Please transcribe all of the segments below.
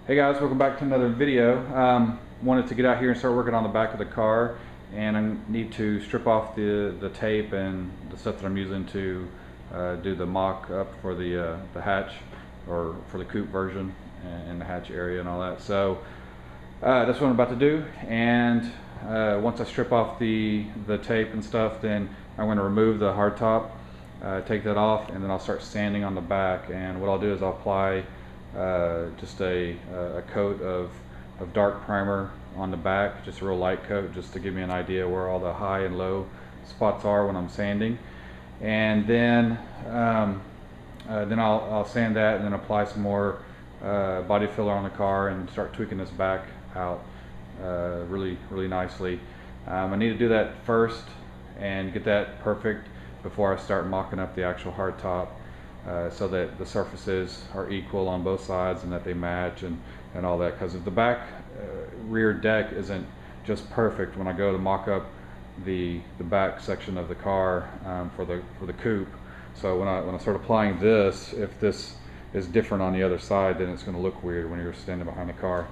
Hey guys, welcome back to another video. Wanted to get out here and start working on the back of the car, and I need to strip off the tape and the stuff that I'm using to do the mock up for the hatch, or for the coupe version, and the hatch area and all that. So that's what I'm about to do, and once I strip off the tape and stuff, then I'm going to remove the hardtop, take that off, and then I'll start sanding on the back. And what I'll do is I'll apply just a coat of dark primer on the back, just a real light coat, just to give me an idea where all the high and low spots are when I'm sanding. And then I'll sand that, and then apply some more body filler on the car and start tweaking this back out really nicely. I need to do that first and get that perfect before I start mocking up the actual hard top, so that the surfaces are equal on both sides and that they match and all that. Because if the back rear deck isn't just perfect when I go to mock up the back section of the car for the coupe, so when I start applying this, if this is different on the other side, then it's going to look weird when you're standing behind the car.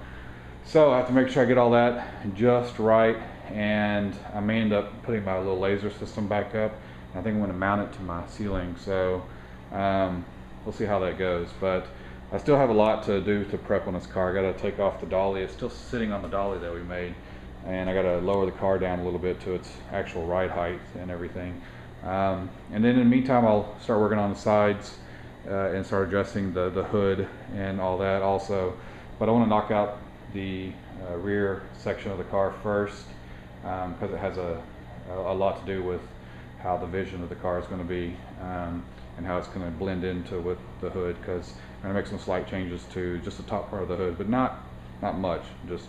So I have to make sure I get all that just right, and I may end up putting my little laser system back up. I think I'm going to mount it to my ceiling, so we'll see how that goes. But I still have a lot to do to prep on this car. I got to take off the dolly. It's still sitting on the dolly that we made, and I got to lower the car down a little bit to its actual ride height and everything. And then in the meantime, I'll start working on the sides and start adjusting the hood and all that also. But I want to knock out the rear section of the car first, because it has a lot to do with how the vision of the car is going to be, and how it's going to blend into with the hood. Because I'm going to make some slight changes to just the top part of the hood, but not much, just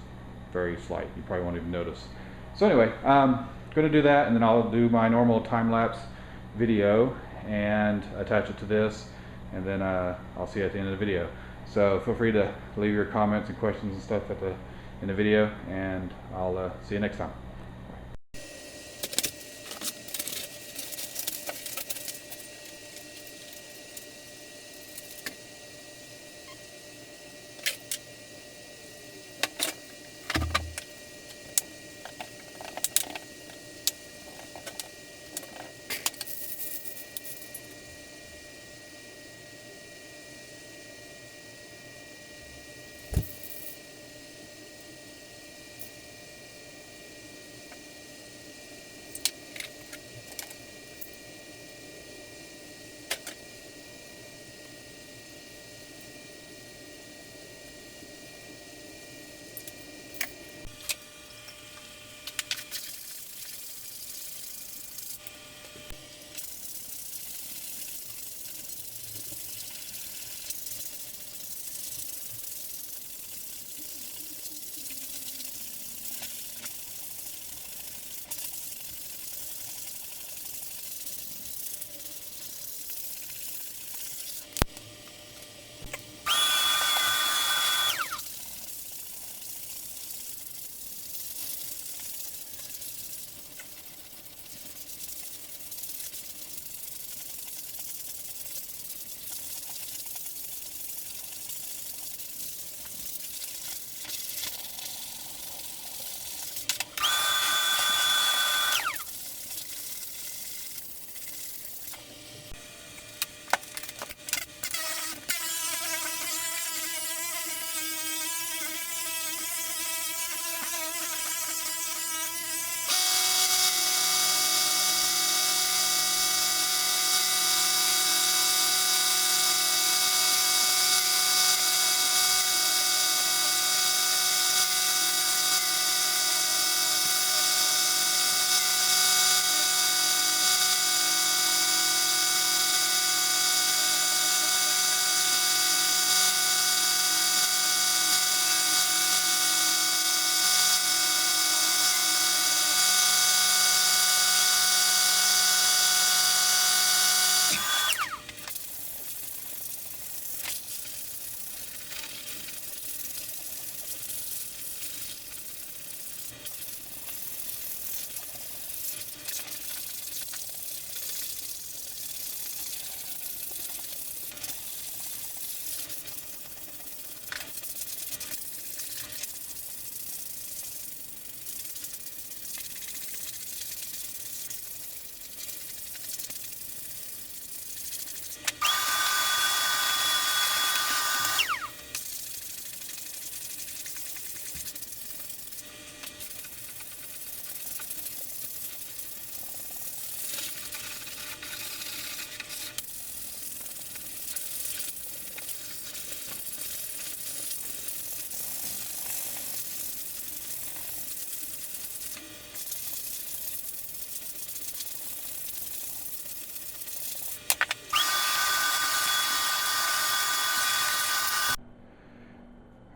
very slight. You probably won't even notice. So anyway, I'm going to do that, and then I'll do my normal time-lapse video and attach it to this, and then I'll see you at the end of the video. So feel free to leave your comments and questions and stuff in the video, and I'll see you next time.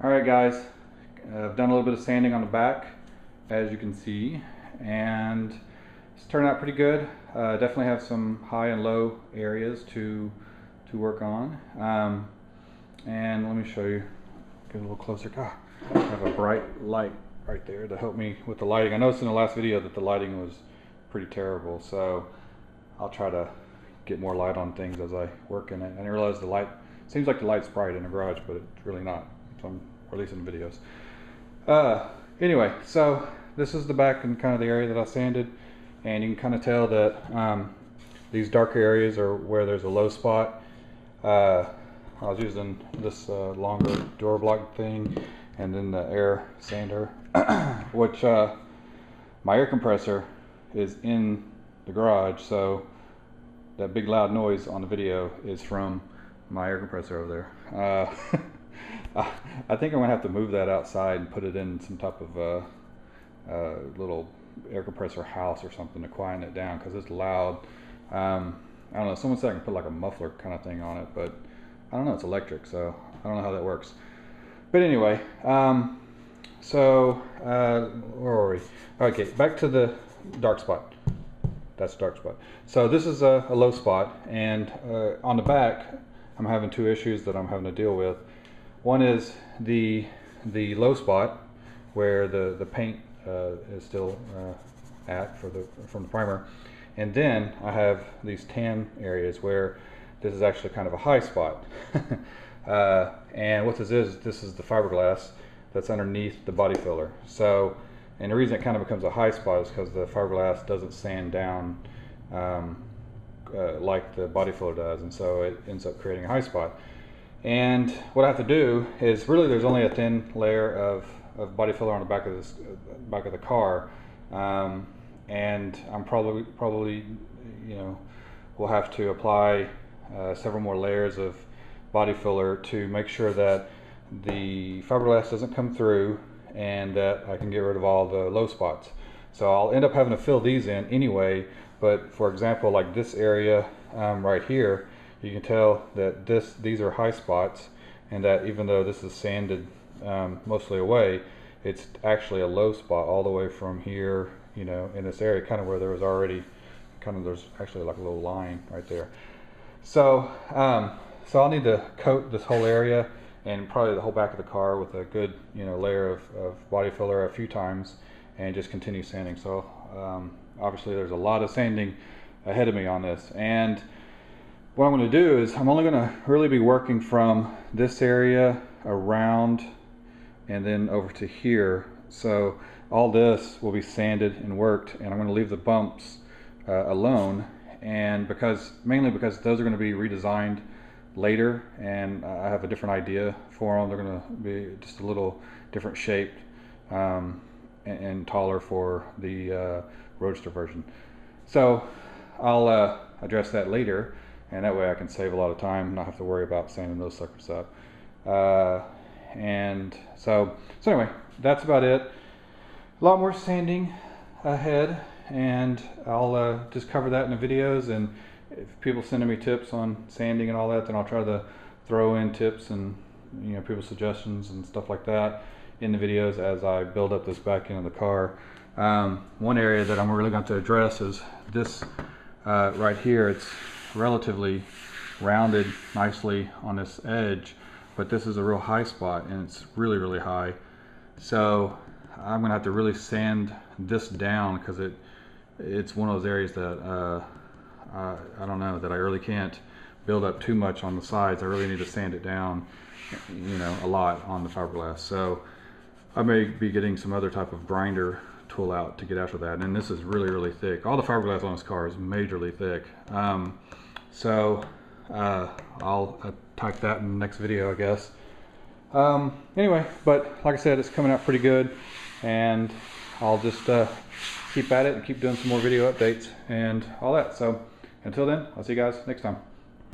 Alright guys, I've done a little bit of sanding on the back, as you can see, and it's turned out pretty good. Definitely have some high and low areas to work on. And let me show you, get a little closer. I have a bright light right there to help me with the lighting. I noticed in the last video that the lighting was pretty terrible, so I'll try to get more light on things as I work in it. And I realize the light, seems like the light's bright in the garage, but it's really not, or at least in the videos. Anyway, so this is the back and kind of the area that I sanded, and you can kind of tell that these darker areas are where there's a low spot. I was using this longer door block thing, and then the air sander, which my air compressor is in the garage, so that big loud noise on the video is from my air compressor over there. I think I'm gonna have to move that outside and put it in some type of little air compressor house or something to quieten it down, because it's loud. I don't know, someone said I can put like a muffler kind of thing on it, but I don't know, it's electric, so I don't know how that works. But anyway, where were we? Okay, back to the dark spot. That's a dark spot. So this is a low spot, and on the back I'm having two issues that I'm having to deal with. One is the low spot where the paint is still from the primer, and then I have these tan areas where this is actually kind of a high spot. And what this is the fiberglass that's underneath the body filler. So, and the reason it kind of becomes a high spot is because the fiberglass doesn't sand down like the body filler does, and so it ends up creating a high spot. And what I have to do is, really there's only a thin layer of body filler on the back of the car, and I'm probably you know, will have to apply several more layers of body filler to make sure that the fiberglass doesn't come through and that I can get rid of all the low spots. So I'll end up having to fill these in anyway, but for example, like this area right here, you can tell that these are high spots, and that even though this is sanded mostly away, it's actually a low spot all the way from here, you know, in this area, kind of where there was already there's actually like a little line right there. So so I'll need to coat this whole area and probably the whole back of the car with a good, you know, layer of body filler a few times, and just continue sanding. So obviously there's a lot of sanding ahead of me on this, and what I'm going to do is I'm only going to really be working from this area around and then over to here. So all this will be sanded and worked, and I'm going to leave the bumps alone, and mainly because those are going to be redesigned later, and I have a different idea for them. They're going to be just a little different shaped and taller for the Roadster version. So I'll address that later, and that way I can save a lot of time and not have to worry about sanding those suckers up. And so anyway, that's about it. A lot more sanding ahead, and I'll just cover that in the videos, and if people sending me tips on sanding and all that, then I'll try to throw in tips and, you know, people's suggestions and stuff like that in the videos as I build up this back end of the car. One area that I'm really going to address is this right here. It's relatively rounded nicely on this edge, but this is a real high spot, and it's really high. So I'm gonna have to really sand this down, because it's one of those areas that I don't know, that I really can't build up too much on the sides. I really need to sand it down, you know, a lot on the fiberglass. So I may be getting some other type of grinder tool out to get after that. And this is really thick. All the fiberglass on this car is majorly thick. So I'll attack that in the next video, I guess. Anyway, but like I said, it's coming out pretty good, and I'll just keep at it and keep doing some more video updates and all that. So until then, I'll see you guys next time.